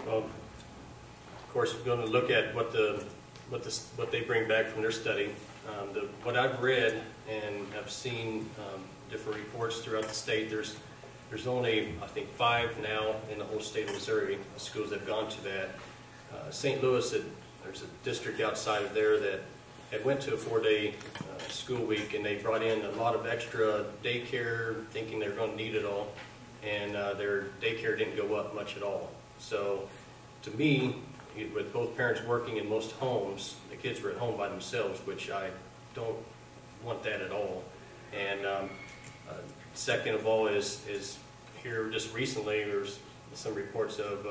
Well, of course, we're going to look at what they bring back from their study. What I've read and have seen different reports throughout the state, there's only, I think, 5 now in the whole state of Missouri, schools that have gone to that. St. Louis, there's a district outside of there that had went to a 4-day school week, and they brought in a lot of extra daycare, thinking they were going to need it all, and their daycare didn't go up much at all. So to me, with both parents working in most homes, the kids were at home by themselves, which I don't want that at all. And second of all is here just recently there's some reports of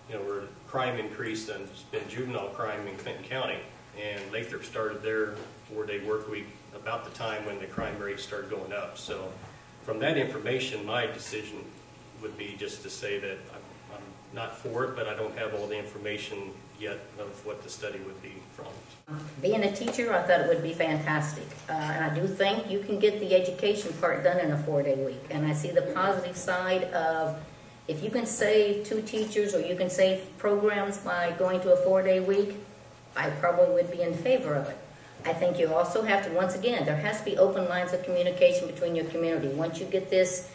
where crime increased, and it's been juvenile crime in Clinton County, and Lathrop started their 4-day work week about the time when the crime rate started going up. So from that information, my decision would be just to say that I'm not for it, but I don't have all the information yet of what the study would be from. Being a teacher, I thought it would be fantastic. And I do think you can get the education part done in a 4-day week. And I see the positive side of if you can save 2 teachers or you can save programs by going to a 4-day week, I probably would be in favor of it. I think you also have to, once again, there has to be open lines of communication between your community. Once you get this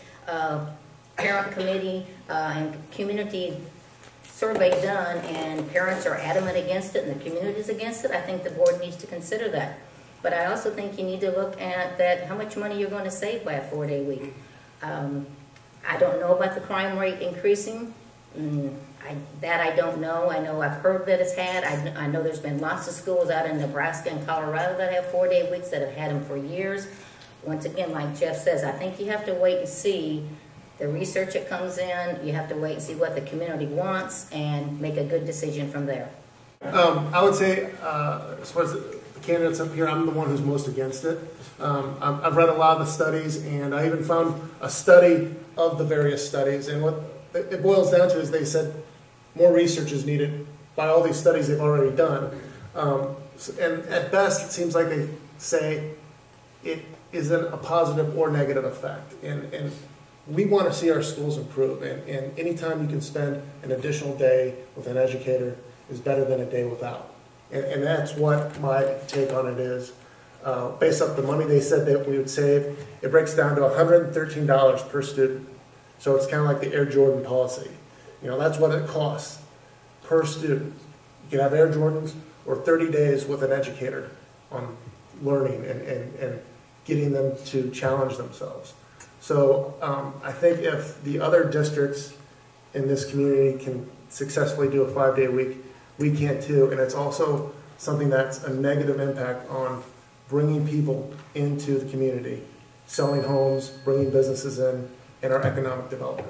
parent committee and community survey done and parents are adamant against it and the community is against it, I think the board needs to consider that. But I also think you need to look at that, how much money you're going to save by a 4-day week. I don't know about the crime rate increasing. That I don't know. I know I've heard that it's had. I know there's been lots of schools out in Nebraska and Colorado that have 4-day weeks that have had them for years. Once again, like Jeff says, I think you have to wait and see the research that comes in. You have to wait and see what the community wants and make a good decision from there. I would say, as far as the candidates up here, I'm the one who's most against it. I've read a lot of the studies, and I even found a study of the various studies. And what it boils down to is they said more research is needed by all these studies they've already done. And at best, it seems like they say it isn't a positive or negative effect. And we want to see our schools improve. And anytime you can spend an additional day with an educator is better than a day without. And that's what my take on it is. Based off the money they said that we would save, it breaks down to $113 per student. So it's kind of like the Air Jordan policy. That's what it costs per student. You can have Air Jordans or 30 days with an educator on learning and getting them to challenge themselves. So I think if the other districts in this community can successfully do a 5-day week, we can too. And it's also something that's a negative impact on bringing people into the community, selling homes, bringing businesses in, and our economic development.